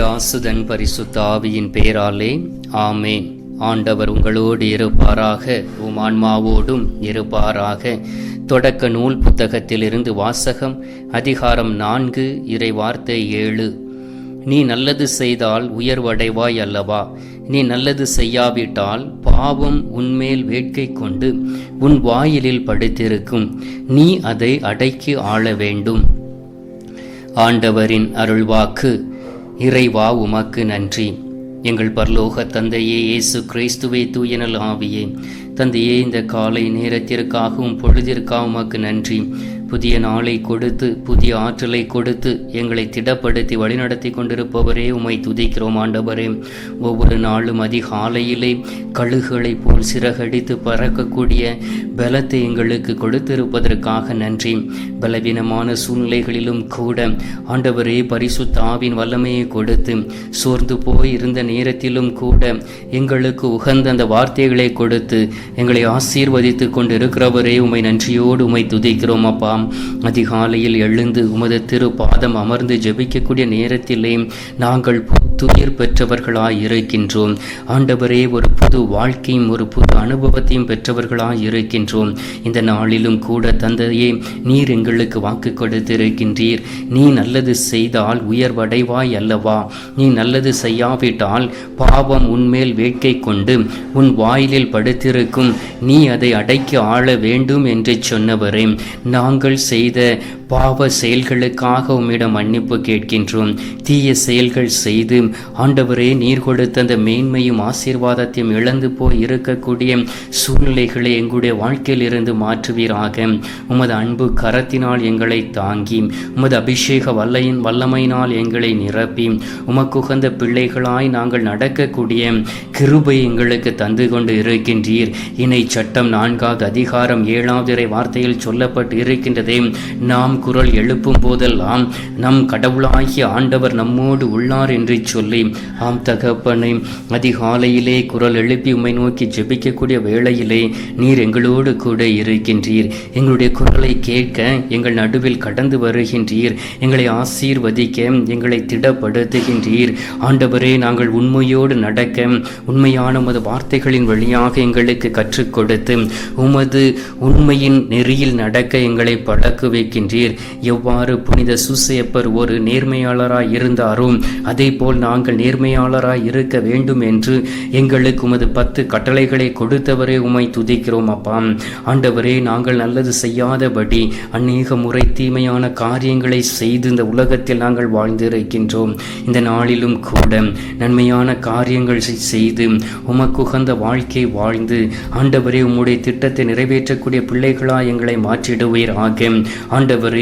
பிதாசுதன் பரிசுத்த ஆவியின் பெயராலே ஆமென். ஆண்டவர் உங்களோடு இருப்பாராக, உம் ஆன்மாவோடும் இருப்பாராக. தொடக்க நூல் புத்தகத்திலிருந்து வாசகம். அதிகாரம் 4, இறை வார்த்தை 7. நீ நல்லது செய்தால் உயர்வடைவாய் அல்லவா? நீ நல்லது செய்யாவிட்டால் பாவம் உன்மேல் வேட்கை கொண்டு உன் வாயிலில் படுத்திருக்கும். நீ அதை அடக்கி ஆள வேண்டும். ஆண்டவரின் அருள்வாக்கு. இறைவா உமக்கு நன்றி. எங்கள் பரலோக தந்தையே, இயேசு கிறிஸ்துவே, தூயனல் ஆவியே, தந்தையே, இந்த காலை நேரத்திற்காகவும் பொழுதிற்காகவும் உமக்கு நன்றி. புதிய நாளை கொடுத்து, புதிய ஆற்றலை கொடுத்து எங்களை திடப்படுத்தி வழிநடத்தி கொண்டிருப்பவரே, உம்மை துதிக்கிறோம். ஆண்டவரே, ஒவ்வொரு நாளும் அதிகாலையிலே கழுகுகளை போல் சிறகடித்து பறக்கக்கூடிய பலத்தை எங்களுக்கு கொடுத்திருப்பதற்காக நன்றி. பலவீனமான சூழ்நிலைகளிலும் கூட ஆண்டவரே, பரிசுத்த ஆவியின் வல்லமையை கொடுத்து சோர்ந்து போய் இருந்த நேரத்திலும் கூட எங்களுக்கு உகந்த அந்த வார்த்தைகளை கொடுத்து எங்களை ஆசீர்வதித்து கொண்டிருக்கிறவரே, உம்மை நன்றியோடு உம்மை துதிக்கிறோம். அப்பா, அதிகாலையில் எழுந்து உமது திரு பாதம் அமர்ந்து ஜெபிக்கக்கூடிய நேரத்திலே நாங்கள் புத்துயிர் பெற்றவர்களாய் இருக்கின்றோம். ஆண்டவரே, ஒரு புது வாழ்க்கையும் ஒரு புது அனுபவத்தையும் பெற்றவர்களாய் இருக்கின்றோம். இந்த நாளிலும் கூட தந்தையே, நீர் எங்களுக்கு வாக்கு கொடுத்திருக்கின்றீர். நீ நல்லது செய்தால் உயர்வடைவாய் அல்லவா? நீ நல்லது செய்யாவிட்டால் பாவம் உன்மேல் வேட்கை கொண்டு உன் வாயிலில் படுத்திருக்கும். நீ அதை அடக்கி ஆள வேண்டும் என்று சொன்னவரே, நாங்கள் செய்த பாவ செயல்களுக்காக உம்மிடம் மன்னிப்பு கேட்கின்றோம். தீய செயல்கள் செய்து ஆண்டவரே, நீர் கொடுத்த அந்த மேன்மையும் ஆசீர்வாதத்தையும் இழந்து போய் இருக்கக்கூடிய சூழ்நிலைகளை எங்களுடைய வாழ்க்கையில் இருந்து மாற்றுவீராக. உமது அன்பு கரத்தினால் எங்களை தாங்கி, உமது அபிஷேக வல்லமையினால் எங்களை நிரப்பி, உமக்குகந்த பிள்ளைகளாய் நாங்கள் நடக்கக்கூடிய கிருபை எங்களுக்கு தந்து கொண்டு இருக்கின்றீர். இணை சட்டம் 4வது அதிகாரம் 7வது வார்த்தையில் சொல்லப்பட்டு இருக்கின்றதே, நாம் குரல் எழுப்பும் போதெல்லாம் நம் கடவுளாகிய ஆண்டவர் நம்மோடு உள்ளார் என்று சொல்லி, ஆம் தகப்பனை, அதிகாலையிலே குரல் எழுப்பி உம்மை நோக்கி ஜெபிக்கக்கூடிய வேளையிலே நீர் எங்களோடு கூட இருக்கின்றீர். எங்களுடைய குரலை கேட்க எங்கள் நடுவில் கடந்து வருகின்றீர். எங்களை ஆசீர்வதிக்க எங்களை திடப்படுத்துகின்றீர். ஆண்டவரே, நாங்கள் உண்மையோடு நடக்க உண்மையான உமது வார்த்தைகளின் வழியாக எங்களுக்கு கற்றுக் கொடுத்து உமது உண்மையின் நெறியில் நடக்க எங்களை பழக்க வைக்கின்றீர். எவ்வாறு புனித சூசையப்பர் ஒரு நேர்மையாளராய் இருந்தாரோ, அதே போல் நாங்கள் நேர்மையாளராய் இருக்க வேண்டும் என்று எங்களுக்கு உமது 10 கட்டளைகளை கொடுத்தவரே, உம்மை துதிக்கிறோம். அப்பா, ஆண்டவரே, நாங்கள் நல்லது செய்யாதபடி அநேக முறை தீமையான காரியங்களை செய்து இந்த உலகத்தில் நாங்கள் வாழ்ந்திருக்கின்றோம். இந்த நாளிலும் கூட நன்மையான காரியங்கள் செய்து உமக்குகந்த வாழ்க்கை வாழ்ந்து ஆண்டவரே, உம்முடைய திட்டத்தை நிறைவேற்றக்கூடிய பிள்ளைகளாய் எங்களை மாற்றிடுவீராக. ஆண்டவரே,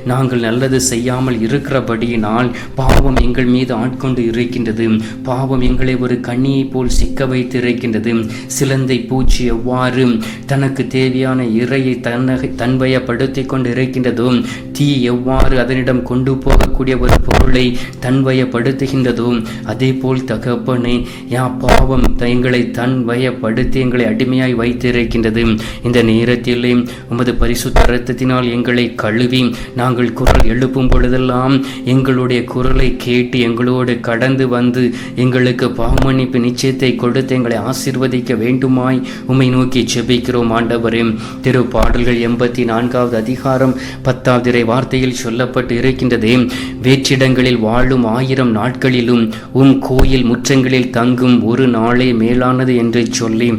நாங்கள் நல்லது செய்யாமல் இருக்கிறபடியினால் பாவம் எங்கள் மீது ஆட்கொண்டு இருக்கின்றது. பாவம் எங்களை ஒரு கண்ணியை போல் சிக்க வைத்திருக்கின்றது. சிலந்தை பூச்சி எவ்வாறு தனக்கு தேவையான இரையை தன்வயப்படுத்தி கொண்டு இருக்கின்றதோ, தீ எவ்வாறு அதனிடம் கொண்டு போகக்கூடிய ஒரு பொருளை தன்வயப்படுத்துகின்றதோ, அதே போல் தகப்பனே, பாவம் எங்களை தன்வயப்படுத்தி எங்களை அடிமையாய் வைத்திருக்கின்றது. இந்த நேரத்திலே உமது பரிசுத்த இரத்தத்தினால் எங்களை கழுவி நாங்கள் குரல் எழுப்பும் பொழுதெல்லாம் எங்களுடைய குரலை கேட்டு எங்களோடு கடந்து வந்து எங்களுக்கு பாவமன்னிப்பு நிச்சயத்தை கொடுத்து எங்களை ஆசீர்வதிக்க வேண்டுமாய் உம்மை நோக்கி ஜெபிக்கிறோம். ஆண்டவரே, திருப்பாடல்கள் 84வது அதிகாரம் 10வது வார்த்தையில் சொல்லப்பட்டு இருக்கின்றதே, வேற்றிடங்களில் வாழும் 1000 நாட்களிலும் கோயில் முற்றங்களில் தங்கும் ஒரு நாளே மேலானது என்று சொல்லி,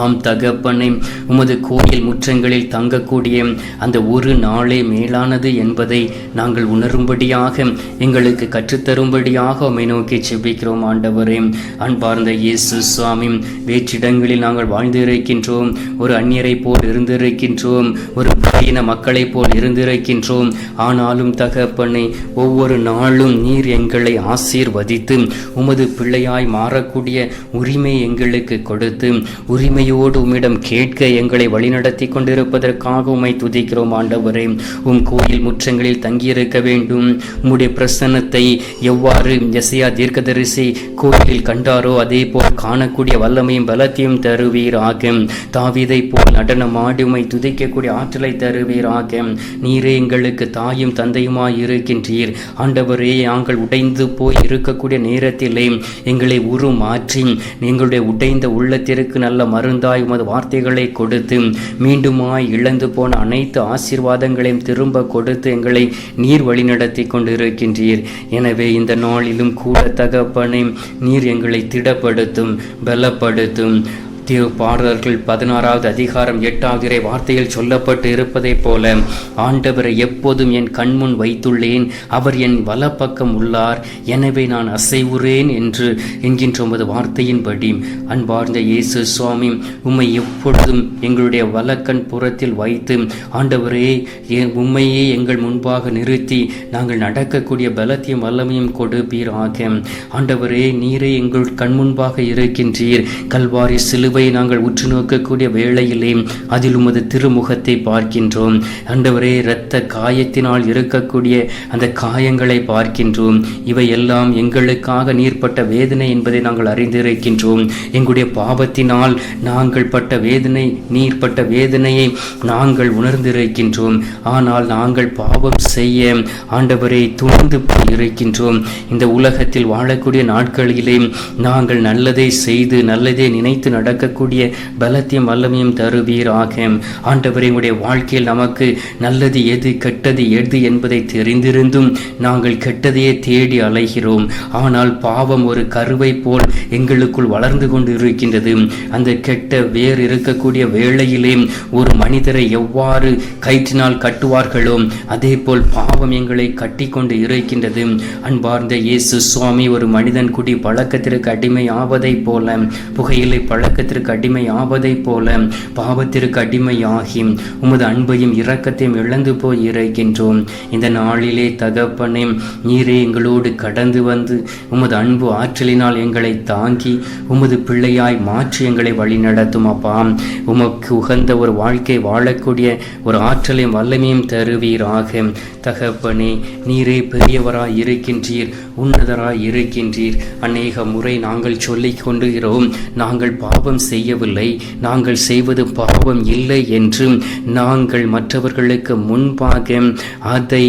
ஆம் தகப்பனை, உமது கோயில் முற்றங்களில் தங்கக்கூடிய அந்த ஒரு நாளே மேலானது என்பதை நாங்கள் உணரும்படியாக எங்களுக்கு கற்றுத்தரும்படியாக உம்மை நோக்கி செபிக்கிறோம். ஆண்டவரே, அன்பார்ந்த இயேசு சுவாமி, வேற்றிடங்களில் நாங்கள் வாழ்ந்திருக்கின்றோம். ஒரு அந்நியரை போல் இருந்திருக்கின்றோம். ஒரு பழையின மக்களை போல் இருந்திருக்கின்றோம். ஆனாலும் தகப்பனை, ஒவ்வொரு நாளும் நீர் எங்களை ஆசீர்வதித்து உமது பிள்ளையாய் மாறக்கூடிய உரிமை எங்களுக்கு கொடுத்து, உரிமை தாழ்மையோடு உம்மிடம் கேட்க எங்களை வழிநடத்தி கொண்டிருப்பதற்காக உம்மை துதிக்கிறோம் ஆண்டவரே. உம் கோயில் முற்றங்களில் தங்கியிருக்க வேண்டும். உம்முடைய பிரசன்னத்தை எவ்வாறு எசையா தீர்க்கதரிசி கோயிலில் கண்டாரோ அதே போல் காணக்கூடிய வல்லமையும் பலத்தையும் தருவீராக. தாவீதை போல் நடனமாடி உம்மை துதிக்கக்கூடிய ஆற்றலை தருவீராக. நீரே எங்களுக்கு தாயும் தந்தையுமாய் இருக்கின்றீர் ஆண்டவரே. நாங்கள் உடைந்து போய் இருக்கக்கூடிய நேரத்திலே எங்களை உருமாற்றி எங்களுடைய உடைந்த உள்ளத்திற்கு நல்ல மருந்தாய் உமது வார்த்தைகளை கொடுத்து மீண்டுமாய் இழந்து போன அனைத்து ஆசீர்வாதங்களையும் திரும்ப கொடுத்து எங்களை நீர் வழிநடத்தி கொண்டிருக்கின்றீர். எனவே இந்த நாளிலும் கூட தகப்பனே, நீர் எங்களை திடப்படுத்தும், பலப்படுத்தும். பாடல்கள் 16வது அதிகாரம் 8வது வார்த்தையில் சொல்லப்பட்டு இருப்பதை போல ஆண்டவரை எப்போதும் என் கண்முன் வைத்துள்ளேன், அவர் என் வலப்பக்கம் உள்ளார், எனவே நான் அசைவுறேன் என்று என்கின்ற உமது வார்த்தையின்படி அன்பார்ந்த இயேசு சுவாமி, உம்மை எப்பொழுதும் எங்களுடைய வலக்கண் புறத்தில் வைத்து ஆண்டவரே உம்மையே எங்கள் முன்பாக நிறுத்தி நாங்கள் நடக்கக்கூடிய பலத்தையும் வல்லமையும் கொடுப்பீராக. ஆண்டவரே, நீரே எங்கள் கண் முன்பாக இருக்கின்றீர். கல்வாரி சிலுவை நாங்கள் உற்று நோக்கக்கூடிய வேளையிலே அதில் உமது திருமுகத்தை பார்க்கின்றோம். ஆண்டவரே, இரத்த காயத்தினால் இருக்கக்கூடிய அந்த காயங்களை பார்க்கின்றோம். இவை எல்லாம் எங்களுக்காக நீர்பட்ட வேதனை என்பதை நாங்கள் அறிந்திருக்கின்றோம். எங்களுடைய பாவத்தினால் நாங்கள் பட்ட வேதனை, நீர்பட்ட வேதனையை நாங்கள் உணர்ந்திருக்கின்றோம். ஆனால் நாங்கள் பாவம் செய்ய ஆண்டவரை துணிந்து போயிருக்கின்றோம். இந்த உலகத்தில் வாழக்கூடிய நாட்களிலே நாங்கள் நல்லதை செய்து நல்லதை நினைத்து நடக்கக்கூடிய பலத்தையும் வல்லமையும் தருவீராக. ஆண்டவரே, உடைய வாழ்க்கையில் நமக்கு நல்லது எது கெட்டது எது என்பதை தெரிந்திருந்தும் நாங்கள் கெட்டதையே தேடி அலைகிறோம். ஆனால் பாவம் ஒரு கருவை போல் எங்களுக்குள் வளர்ந்து கொண்டு இருக்கின்றது. அந்த கெட்ட வேர் இருக்கக்கூடிய வேளையிலே ஒரு மனிதரை எவ்வாறு கயிற்றினால் கட்டுவார்களோ அதே போல் பாவம் எங்களை கட்டி கொண்டு இருக்கின்றது. அன்பார்ந்த இயேசு சுவாமி, ஒரு மனிதன் குடி பழக்கத்திற்கு அடிமை ஆவதை போல, புகையிலை பழக்கத்திற்கு அடிமை ஆவதை போல பாவத்திற்கு அடிமையாகி உமது அன்பையும் இரக்கத்தையும் இழந்து போய் இருக்கின்றோம். இந்த நாளிலே தகப்பனே, நீரே எங்களோடு கடந்து வந்து உமது அன்பு ஆற்றலினால் எங்களை தாங்கி உமது பிள்ளையாய் மாற்றி எங்களை வழி நடத்தும். அப்பா, உமக்கு உகந்த ஒரு வாழ்க்கை வாழக்கூடிய ஒரு ஆற்றலையும் வல்லமையும் தருவீராக. தகப்பனே, நீரே பெரியவராய் இருக்கின்றீர், உன்னதராய் இருக்கின்றீர். அநேக முறை நாங்கள் சொல்லிக் கொண்டுகிறோம், நாங்கள் பாவம் செய்யவில்லை, நாங்கள் செய்வது பாவம் இல்லை என்று நாங்கள் மற்றவர்களுக்கு முன்பாக அதை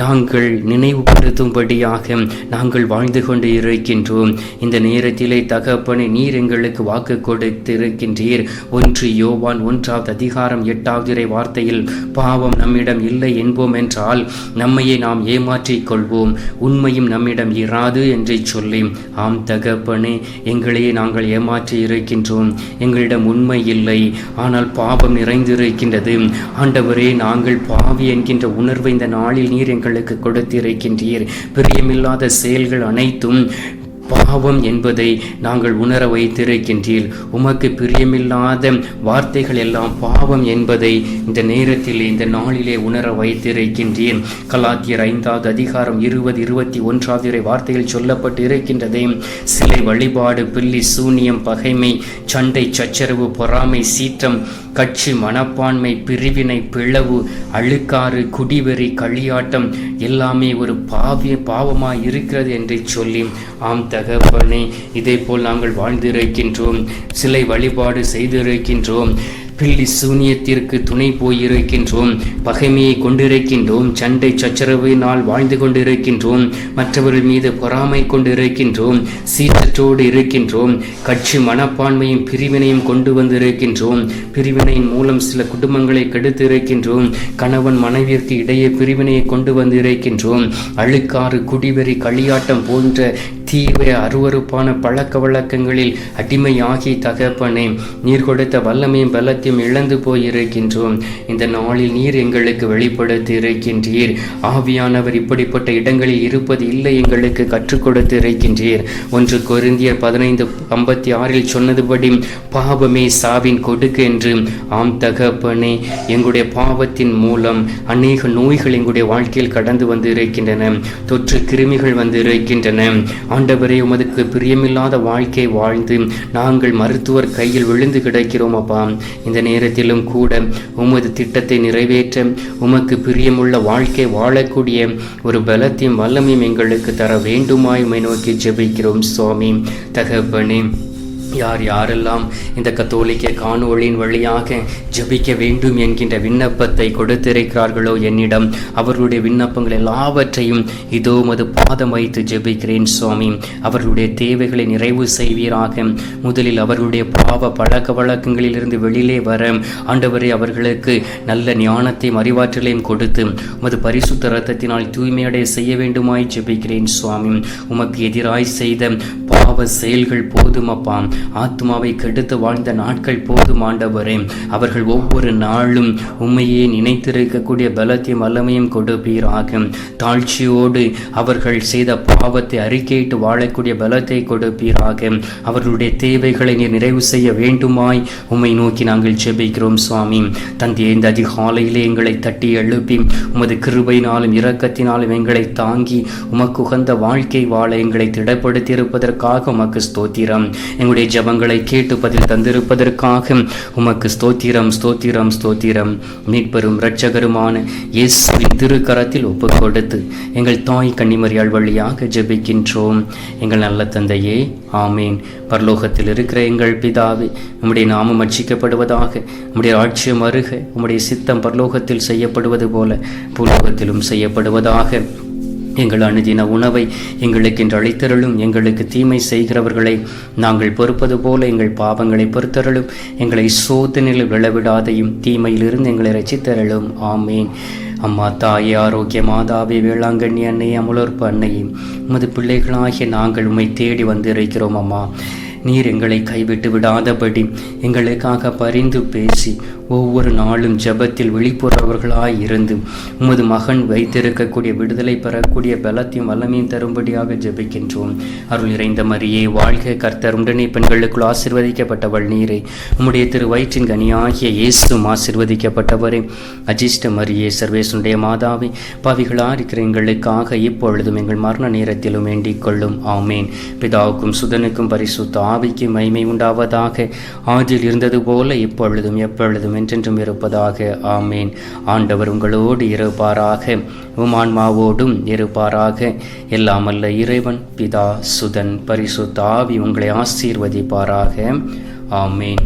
நாங்கள் நினைவுபடுத்தும்படியாக நாங்கள் வாழ்ந்து கொண்டு இருக்கின்றோம். இந்த நேரத்திலே தகப்பனே, நீர் எங்களுக்கு வாக்கு கொடுத்திருக்கின்றீர். 1 யோவான் 1வது அதிகாரம் 8வது வார்த்தையில் பாவம் நம்மிடம் இல்லை என்போம் என்றால் நம்மையே நாம் ஏமாற்றிக் கொள்வோம், உண்மையும் நம்மிடம் இராது என்று சொல்லி, ஆம் தகப்பனே, எங்களையே நாங்கள் ஏமாற்றி இருக்கின்றோம். எங்களிடம் உண்மை இல்லை, ஆனால் பாவம் நிறைந்திருக்கின்றது. ஆண்டவரே, நாங்கள் பாவி என்கின்ற உணர்வை இந்த நாளில் நீர் எங்களுக்கு கொடுத்திருக்கின்றீர். பிரியமில்லாத செயல்கள் அனைத்தும் பாவம் என்பதை நாங்கள் உணர வைத்திருக்கின்றீர். உமக்கு பிரியமில்லாத வார்த்தைகள் எல்லாம் பாவம் என்பதை இந்த நேரத்தில் இந்த நாளிலே உணர வைத்திருக்கின்றீர். கலாத்தியர் 5வது அதிகாரம் 20, 21 வார்த்தையில் சொல்லப்பட்டு இருக்கின்றதே, சிலை வழிபாடு, பில்லி சூனியம், பகைமை, சண்டை சச்சரவு, பொறாமை, சீற்றம், கட்சி மனப்பான்மை, பிரிவினை, பிளவு, அழுக்காறு, குடிவெறி, களியாட்டம் எல்லாமே ஒரு பாவமாய் இருக்கிறது என்று சொல்லி, ஆம் தகப்பனே, இதே போல் நாங்கள் வாழ்ந்திருக்கின்றோம், சிலை வழிபாடு செய்திருக்கின்றோம், பில்லி சூனியத்திற்கு துணை போயிருக்கின்றோம், பகைமையை கொண்டிருக்கின்றோம், சண்டை சச்சரவினால் வாழ்ந்து கொண்டிருக்கின்றோம், மற்றவர்கள் மீது பொறாமை கொண்டிருக்கின்றோம், சீற்றத்தோடு இருக்கின்றோம், கட்சி மனப்பான்மையும் பிரிவினையும் கொண்டு வந்திருக்கின்றோம், பிரிவினையின் மூலம் சில குடும்பங்களை கெடுத்து இருக்கின்றோம், கணவன் மனைவிற்கு இடையே பிரிவினையை கொண்டு வந்திருக்கின்றோம், அழுக்காறு, குடிவெறி, களியாட்டம் போன்ற தீவிர அருவருப்பான பழக்க வழக்கங்களில் அடிமையாகி தகப்பனே, நீர் கொடுத்த வல்லமையும் பலத்தையும் இழந்து போயிருக்கின்றோம். இந்த நாளில் நீர் எங்களுக்கு வெளிப்படுத்தி இருக்கின்றீர். ஆவியானவர் இப்படிப்பட்ட இடங்களில் இருப்பது இல்லை, எங்களுக்கு கற்றுக் கொடுத்து இருக்கின்றீர். 1 கொரிந்தியர் 15:56 சொன்னதுபடி பாவமே சாவின் கொடுக்கு என்று. ஆம் தகப்பனே, எங்களுடைய பாவத்தின் மூலம் அநேக நோய்கள் எங்களுடைய வாழ்க்கையில் கடந்து வந்து இருக்கின்றன, தொற்று கிருமிகள் வந்து இருக்கின்றன. ஆண்டவரே, உமதுக்கு பிரியமில்லாத வாழ்க்கை வாழ்ந்து நாங்கள் மருத்துவர் கையில் விழுந்து கிடக்கிறோம் அப்பா. இந்த நேரத்திலும் கூட உமது திட்டத்தை நிறைவேற்ற உமக்கு பிரியமுள்ள வாழ்க்கை வாழக்கூடிய ஒரு பலத்தையும் வல்லமையும் எங்களுக்கு தர வேண்டுமாய் உம்மை நோக்கி ஜெபிக்கிறோம் சுவாமி. தகப்பனே, யார் யாரெல்லாம் இந்த கத்தோலிக்க காணொளியின் வழியாக ஜெபிக்க வேண்டும் என்கின்ற விண்ணப்பத்தை கொடுத்திருக்கிறார்களோ என்னிடம், அவர்களுடைய விண்ணப்பங்கள் எல்லாவற்றையும் இதோ மது பாதம் வைத்து ஜெபிக்கிறேன் சுவாமி. அவர்களுடைய தேவைகளை நிறைவு செய்வீராக. முதலில் அவர்களுடைய பாவ பழக்க வழக்கங்களிலிருந்து வெளியிலே வர ஆண்டவரே, அவர்களுக்கு நல்ல ஞானத்தையும் அறிவாற்றலையும் கொடுத்து உமது பரிசுத்த இரத்தத்தினால் தூய்மையடைய செய்ய வேண்டுமாய் ஜெபிக்கிறேன் சுவாமி. உமக்கு எதிராய் செய்த பாவ செயல்கள் போதும் அப்பா. ஆத்மாவை கெடுத்து வாழ்ந்த நாட்கள் போதும் ஆண்டவரே. அவர்கள் ஒவ்வொரு நாளும் உம்மையே நினைத்திருக்கக்கூடிய பலத்தையும் வல்லமையும் கொடுப்பீராக. தாழ்ச்சியோடு அவர்கள் செய்த பாவத்தை அறிக்கையிட்டு வாழக்கூடிய பலத்தை கொடுப்பீராக. அவர்களுடைய தேவைகளை நீர் நிறைவு செய்ய வேண்டுமாய் உம்மை நோக்கி நாங்கள் ஜெபிக்கிறோம் சுவாமி. தந்தையே, இந்த அதிகாலையிலே எங்களை தட்டி எழுப்பி உமது கிருபையினாலும் இரக்கத்தினாலும் எங்களை தாங்கி உமக்கு உகந்த வாழ்க்கை வாழ எங்களை திடப்படுத்தி இருப்பதற்காக உமக்கு ஸ்தோத்திரம். எங்களுடைய ஜபங்களை கேட்டு பதில் தந்திருப்பதற்காக உமக்கு ஸ்தோத்திரம், ஸ்தோத்திரம், ஸ்தோத்திரம். மீட்பெரும் இரட்சகருமான இயேசுவின் திருக்கரத்தில் ஒப்பு கொடுத்து எங்கள் தாய் கன்னிமரியாள் வழியாக ஜெபிக்கின்றோம். எங்கள் நல்ல தந்தையே, ஆமேன். பரலோகத்தில் இருக்கிற எங்கள் பிதாவே, உம்முடைய நாமம் அர்ச்சிக்கப்படுவதாக. உம்முடைய ராஜ்யம் வருக. உம்முடைய சித்தம் பரலோகத்தில் செய்யப்படுவது போல பூலோகத்திலும் செய்யப்படுவதாக. எங்கள் அனுதின உணவை எங்களுக்கு என்று அளித்தருளும். எங்களுக்கு தீமை செய்கிறவர்களை நாங்கள் பொறுப்பது போல எங்கள் பாவங்களை பொறுத்தருளும். எங்களை சோதனையில் விழவிடாதையும் தீமையிலிருந்து எங்களை ரட்சித்தருளும். ஆமேன். அம்மா தாயே, ஆரோக்கிய மாதாவே, வேளாங்கண்ணி அன்னையே, அமுலோற்பு அன்னையே, உமது பிள்ளைகளாகிய நாங்கள் உம்மை தேடி வந்திருக்கிறோம். அம்மா, நீர் எங்களை கைவிட்டு விடாதபடி எங்களுக்காக பரிந்து பேசி ஒவ்வொரு நாளும் ஜெபத்தில் விழிப்புறவர்களாய் இருந்து உமது மகன் வைத்திருக்கக்கூடிய விடுதலை பெறக்கூடிய பலத்தையும் வல்லமையும் தரும்படியாக ஜெபிக்கின்றோம். அருள் நிறைந்த மரியே வாழ்க, கர்த்தர் உடனே பெண்களுக்குள் ஆசீர்வதிக்கப்பட்டவள் நீரே. உம்முடைய திரு வயிற்றின் கனியாகிய இயேசுவும் ஆசீர்வதிக்கப்பட்டவரே. அஜிஷ்ட மரியே, சர்வேசுடைய மாதாவே, பாவிகளா இருக்கிற எங்களுக்காக இப்பொழுதும் எங்கள் மரண நேரத்திலும் வேண்டிக் கொள்ளும். ஆமேன். பிதாவுக்கும் சுதனுக்கும் பரிசுத்த ஆவிக்கு மகிமை உண்டாவதாக. ஆதியில் இருந்தது போல இப்பொழுதும் எப்பொழுதும் என்றென்றும் இருப்பதாக. ஆமேன். ஆண்டவர் உங்களோடு இருப்பாராக, உமான்மாவோடும் இருப்பாராக. எல்லாமல்ல இறைவன் பிதா, சுதன், பரிசுத்த ஆவி உங்களை ஆசீர்வதிப்பாராக. ஆமேன்.